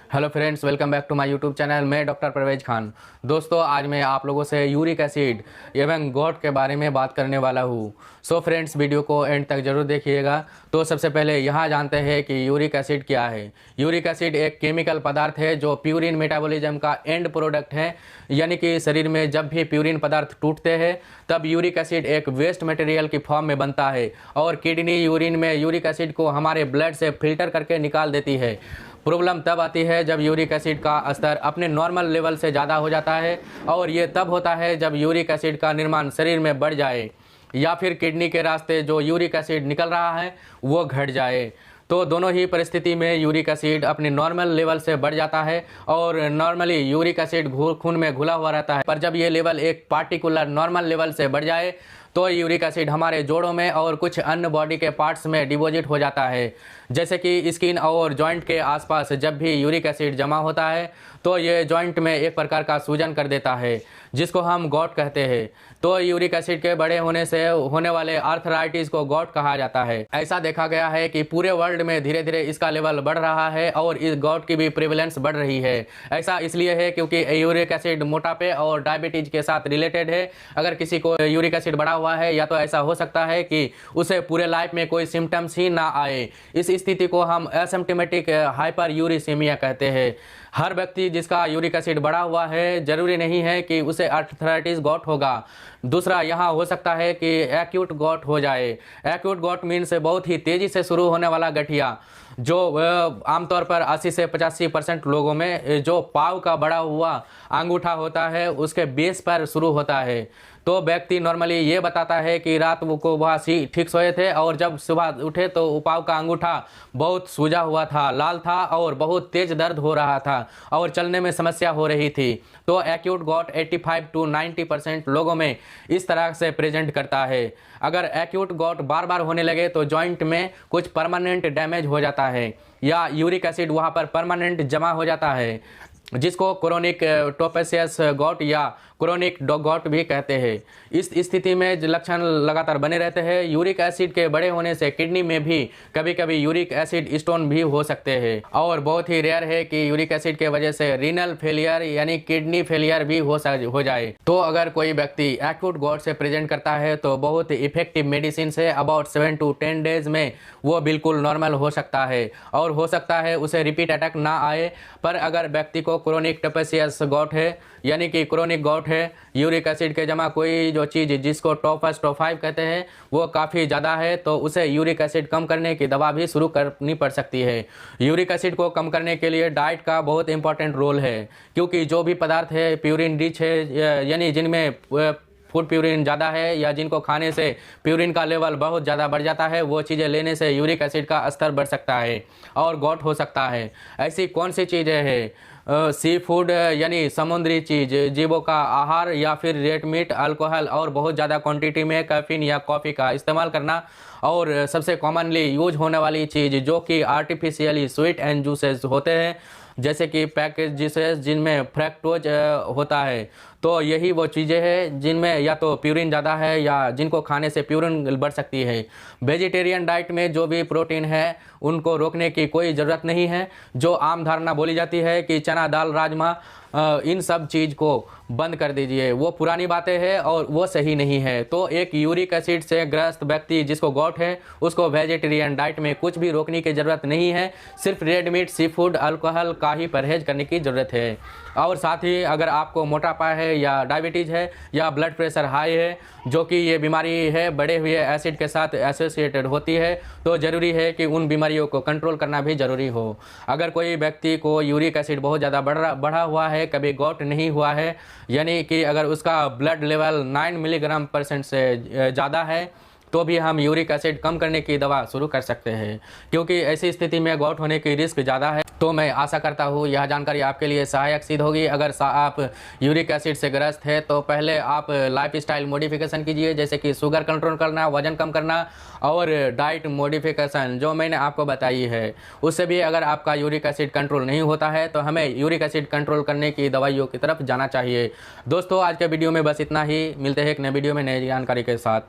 Hello friends, welcome back to my YouTube channel. मैं doctor Parvez Khan. दोस्तों, आज मैं आप लोगों से यूरिक एसिड एवं गॉट के बारे में बात करने वाला हूँ। सो फ्रेंड्स, वीडियो को एंड तक जरूर देखिएगा। तो सबसे पहले यहाँ जानते हैं कि यूरिक एसिड क्या है। यूरिक एसिड एक केमिकल पदार्थ है जो प्यूरिन मेटाबॉलिज्म का एंड प्रोडक्ट है, यानी कि शरीर में जब भी प्यूरिन पदार्थ टूटते हैं तब यूरिक एसिड एक वेस्ट मटेरियल की फॉर्म में बनता है और किडनी यूरिन में यूरिक एसिड को हमारे ब्लड से फिल्टर करके निकाल देती है। प्रॉब्लम तब आती है जब यूरिक एसिड का स्तर अपने नॉर्मल लेवल से ज़्यादा हो जाता है, और ये तब होता है जब यूरिक एसिड का निर्माण शरीर में बढ़ जाए या फिर किडनी के रास्ते जो यूरिक एसिड निकल रहा है वो घट जाए। तो दोनों ही परिस्थिति में यूरिक एसिड अपने नॉर्मल लेवल से बढ़ जाता है और नॉर्मली यूरिक एसिड खून में घुला हुआ रहता है। पर जब ये लेवल एक पार्टिकुलर नॉर्मल लेवल से बढ़ जाए तो यूरिक एसिड हमारे जोड़ों में और कुछ अन्य बॉडी के पार्ट्स में डिपॉजिट हो जाता है। जैसे कि स्किन और जॉइंट के आसपास जब भी यूरिक एसिड जमा होता है तो ये जॉइंट में एक प्रकार का सूजन कर देता है, जिसको हम गॉट कहते हैं। तो यूरिक एसिड के बड़े होने से होने वाले आर्थराइटिस को गॉट कहा जाता है। ऐसा देखा गया है कि पूरे वर्ल्ड में धीरे धीरे इसका लेवल बढ़ रहा है और इस गॉट की भी प्रेवलेंस बढ़ रही है। ऐसा इसलिए है क्योंकि यूरिक एसिड मोटापे और डायबिटीज के साथ रिलेटेड है। अगर किसी को यूरिक एसिड बढ़ा हुआ है या तो ऐसा हो सकता है कि उसे पूरे लाइफ में कोई सिम्टम्स ही ना आए। इस स्थिति को हम एसिम्प्टोमेटिक हाइपर यूरिसेमिया कहते हैं। हर व्यक्ति जिसका यूरिक एसिड बढ़ा हुआ है जरूरी नहीं है कि उसे आर्थराइटिस गॉट होगा। दूसरा, यहाँ हो सकता है कि एक्यूट गॉट हो जाए। एक्यूट गॉट मीन्स बहुत ही तेजी से शुरू होने वाला गठिया, जो आमतौर पर 80 से 85% लोगों में जो पाँव का बड़ा हुआ अंगूठा होता है उसके बेस पर शुरू होता है। तो व्यक्ति नॉर्मली ये बताता है कि रात को वह ठीक सोए थे और जब सुबह उठे तो पाँव का अंगूठा बहुत सूजा हुआ था, लाल था और बहुत तेज दर्द हो रहा था और चलने में समस्या हो रही थी। तो एक्यूट गॉट 85 to 90% लोगों में इस तरह से प्रेजेंट करता है। अगर एक्यूट गॉट बार बार होने लगे तो जॉइंट में कुछ परमानेंट डैमेज हो जाता है या यूरिक एसिड वहाँ पर परमानेंट जमा हो जाता है, जिसको क्रोनिक टोपेसियस गॉट या क्रोनिक गॉट भी कहते हैं। इस स्थिति में लक्षण लगातार बने रहते हैं। यूरिक एसिड के बड़े होने से किडनी में भी कभी कभी यूरिक एसिड स्टोन भी हो सकते हैं और बहुत ही रेयर है कि यूरिक एसिड के वजह से रीनल फेलियर यानी किडनी फेलियर भी हो जाए। तो अगर कोई व्यक्ति एक्यूट गॉट से प्रेजेंट करता है तो बहुत effective medicine say about 7 to 10 days में वो बिल्कुल नॉर्मल हो सकता है और हो सकता है उसे रिपीट अटैक ना आए। पर अगर व्यक्ति को क्रोनिक टोपेसियस गॉट है यानी कि क्रोनिक गॉट है, यूरिक एसिड के जमा कोई जो चीज़ जिसको टॉप 5 कहते हैं वो काफ़ी ज़्यादा है, तो उसे यूरिक एसिड कम करने की दवा भी शुरू करनी पड़ सकती है। यूरिक एसिड को कम करने के लिए डाइट का बहुत इंपॉर्टेंट रोल है, क्योंकि जो भी पदार्थ है प्यूरिन रिच है, यानी जिनमें फूड प्यूरिन ज़्यादा है या जिनको खाने से प्यूरिन का लेवल बहुत ज़्यादा बढ़ जाता है, वो चीज़ें लेने से यूरिक एसिड का स्तर बढ़ सकता है और गॉट हो सकता है। ऐसी कौन सी चीज़ें हैं? सी फूड यानी समुद्री चीज़, जीवों का आहार या फिर रेड मीट, अल्कोहल और बहुत ज़्यादा क्वांटिटी में कैफीन या कॉफ़ी का इस्तेमाल करना, और सबसे कॉमनली यूज होने वाली चीज़ जो कि आर्टिफिशियली स्वीट एंड जूसेस होते हैं, जैसे कि पैकेज जूसेस जिनमें फ्रैक्टोज होता है। तो यही वो चीज़ें हैं जिनमें या तो प्यूरिन ज़्यादा है या जिनको खाने से प्यूरिन बढ़ सकती है। वेजिटेरियन डाइट में जो भी प्रोटीन है उनको रोकने की कोई ज़रूरत नहीं है। जो आम धारणा बोली जाती है कि चना दाल राजमा इन सब चीज़ को बंद कर दीजिए, वो पुरानी बातें हैं और वो सही नहीं है। तो एक यूरिक एसिड से ग्रस्त व्यक्ति जिसको गॉट है उसको वेजिटेरियन डाइट में कुछ भी रोकने की ज़रूरत नहीं है, सिर्फ red meat, sea food, alcohol का ही परहेज करने की ज़रूरत है। और साथ ही अगर आपको मोटापा है या डायबिटीज़ है या ब्लड प्रेशर हाई है, जो कि ये बीमारी है बढ़े हुए एसिड के साथ एसोसिएटेड होती है, तो ज़रूरी है कि उन बीमारियों को कंट्रोल करना भी ज़रूरी हो। अगर कोई व्यक्ति को यूरिक एसिड बहुत ज़्यादा बढ़ा हुआ है, कभी गॉट नहीं हुआ है, यानी कि अगर उसका ब्लड लेवल 9 मिलीग्राम % से ज़्यादा है, तो भी हम यूरिक एसिड कम करने की दवा शुरू कर सकते हैं, क्योंकि ऐसी स्थिति में गॉट होने की रिस्क ज़्यादा है। तो मैं आशा करता हूँ यह जानकारी आपके लिए सहायक सिद्ध होगी। अगर आप यूरिक एसिड से ग्रस्त है तो पहले आप लाइफस्टाइल मॉडिफिकेशन कीजिए, जैसे कि शुगर कंट्रोल करना, वजन कम करना और डाइट मॉडिफिकेशन जो मैंने आपको बताई है। उससे भी अगर आपका यूरिक एसिड कंट्रोल नहीं होता है तो हमें यूरिक एसिड कंट्रोल करने की दवाइयों की तरफ जाना चाहिए। दोस्तों, आज के वीडियो में बस इतना ही। मिलते हैं एक नए वीडियो में नई जानकारी के साथ।